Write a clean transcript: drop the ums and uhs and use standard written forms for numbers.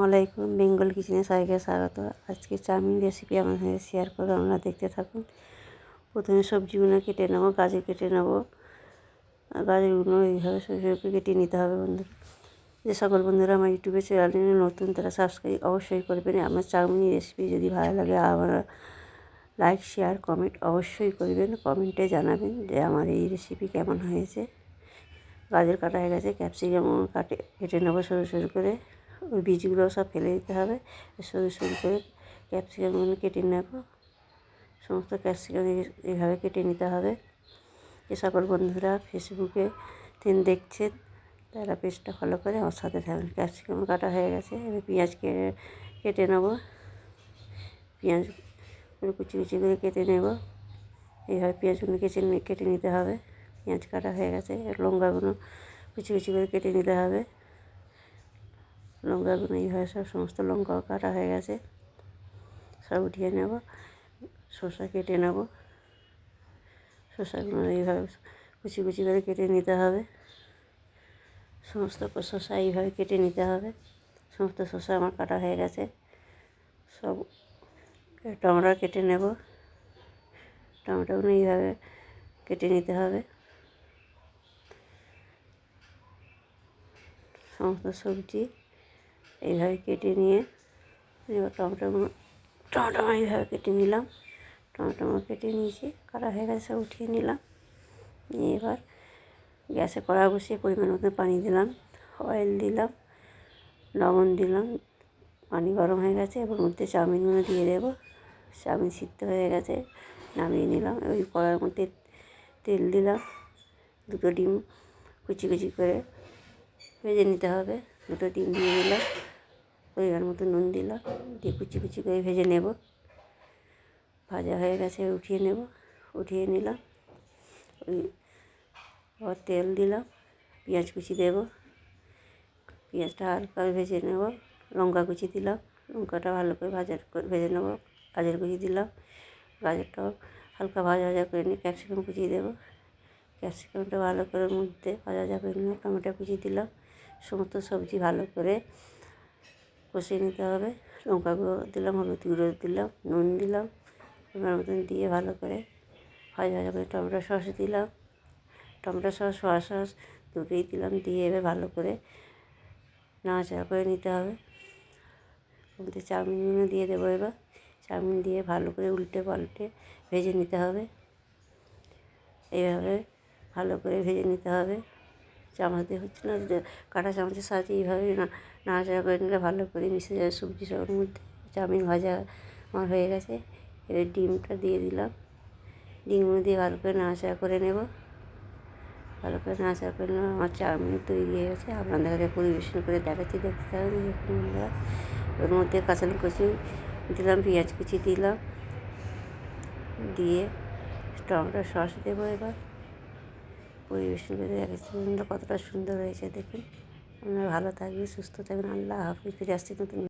আলাইকুম, বেঙ্গল কিচেনে সবাইকে স্বাগত। আজকে চাউমিন রেসিপি আমার সাথে শেয়ার করে আমরা দেখতে থাকুন। প্রথমে সবজিগুলো কেটে নেব, গাজর কেটে নেব। গাজরগুলো এইভাবে সরু সরু করে কেটে নিতে হবে। বন্ধুরা, যে সকল বন্ধুরা আমার ইউটিউবে চ্যানেলে নতুন তারা সাবস্ক্রাইব অবশ্যই করবেন। আমার চাউমিন রেসিপি যদি ভালো লাগে আমরা লাইক শেয়ার কমেন্ট অবশ্যই করবেন। কমেন্টে জানাবেন যে আমার এই রেসিপি কেমন হয়েছে। গাজর কাটা হয়ে গেছে, ক্যাপসিকামও কেটে নেবো সরু সরু করে। ওই বীজগুলো সব ফেলে দিতে হবে। সরু সরু করে ক্যাপসিকামগুলো কেটে নেব। সমস্ত ক্যাপসিকাম এইভাবে কেটে নিতে হবে। যে সকল বন্ধুরা ফেসবুকে দেখছেন তারা পেজটা ফলো করে আমার সাথে থাকবেন। ক্যাপসিকাম কাটা হয়ে গেছে, এবার পেঁয়াজ কেটে নেব। পেঁয়াজ কুচি কুচি করে কেটে নেব। এইভাবে পেঁয়াজগুলো কেটে নিতে হবে। পেঁয়াজ কাটা হয়ে গেছে, লঙ্কাগুলো কুচি কুচি করে কেটে নিতে হবে। লঙ্কাগুলো এইভাবে সমস্ত লঙ্কাও কাটা হয়ে গেছে, সব উঠিয়ে নেব। শসা কেটে নেব। শসাগুলো এইভাবে কুচি কুচি করে কেটে নিতে হবে। সমস্ত শসা এইভাবে কেটে নিতে হবে। সমস্ত শসা আমার কাটা হয়ে গেছে। সব টমেটো কেটে নেব। টমেটোগুলো এইভাবে কেটে নিতে হবে। সমস্ত সবজি এইভাবে কেটে নিয়ে এবার টমেটো এইভাবে কেটে নিলাম। টমেটো কেটে নিয়েছি, কাটা হয়ে গেছে, সব উঠিয়ে নিলাম। নিয়ে এবার গ্যাসে কড়া বসিয়ে পরিমাণ মতো পানি দিলাম, অয়েল দিলাম, লবণ দিলাম। পানি গরম হয়ে গেছে, এবার মধ্যে চাউমিনগুলো দিয়ে দেবো। চাউমিন সিদ্ধ হয়ে গেছে, নামিয়ে নিলাম। ওই কড়ার মধ্যে তেল দিলাম। দুটো ডিম কুচি কুচি করে ভেজে নিতে হবে। দুটো ডিম দিয়ে দিলাম, পরিমাণ মতো নুন দিলাম, দিয়ে কুচি কুচি করে ভেজে নেব। ভাজা হয়ে গেছে, উঠিয়ে নেব। উঠিয়ে নিলাম। ওই আবার তেল দিলাম, পেঁয়াজ কুচি দেব। পেঁয়াজটা হালকা ভেজে নেব। লঙ্কা কুচি দিলাম, লঙ্কাটা ভালো করে ভেজে নেব। গাজর কুচি দিলাম, গাজরটাও হালকা ভাজা ভাজা করে নিয়ে ক্যাপসিকাম কুচি দেবো। ক্যাপসিকামটা ভালো করে মধ্যে ভাজা ভাজা করে নিয়ে টমেটো কুচি দিলাম। সমস্ত সবজি ভালো করে কষিয়ে নিতে হবে। লঙ্কা গুঁড়ো দিলাম, হলুদ গুঁড়ো দিলাম, নুন দিলাম, এবার মতন দিয়ে ভালো করে ভাজা ভাজা করে টমেটো সস দিলাম। টমেটো সস সয়া সস দুটোই দিলাম, দিয়ে এবার ভালো করে নাড়াচাড়া করে নিতে হবে। মধ্যে চাউমিনগুলো দিয়ে দেবো। এবার চাউমিন দিয়ে ভালো করে উল্টে পাল্টে ভেজে নিতে হবে। এইভাবে ভালো করে ভেজে নিতে হবে। চামচ দিয়ে হচ্ছে না, কাঁটা চামচের সাহায্যে এইভাবে নাড়াচাড়া করে নিলে ভালো করে মিশে যাবে সবজি সবের মধ্যে। চাউমিন ভাজা আমার হয়ে গেছে, এবার ডিমটা দিয়ে দিলাম। ডিমগুলো দিয়ে ভালো করে নাড়াচাড়া করে নেব। ভালো করে নাড়াচাড়া করে নেব। আমার চাউমিন তৈরি হয়ে গেছে। আপনাদের কাছে পরিবেশন করে দেখাচ্ছি, দেখতে হবে। বন্ধুরা, ওর মধ্যে কাঁচা লঙ্কা কুচি দিলাম, পেঁয়াজ কুচি দিলাম, দিয়ে টমেটো সস দেবো। এবার পরিবেশন করে দেখাচ্ছি কতটা সুন্দর হয়েছে দেখুন। আপনারা ভালো থাকবেন, সুস্থ থাকবেন। আল্লাহ হাফিজ। ফিরে আসছি নতুন।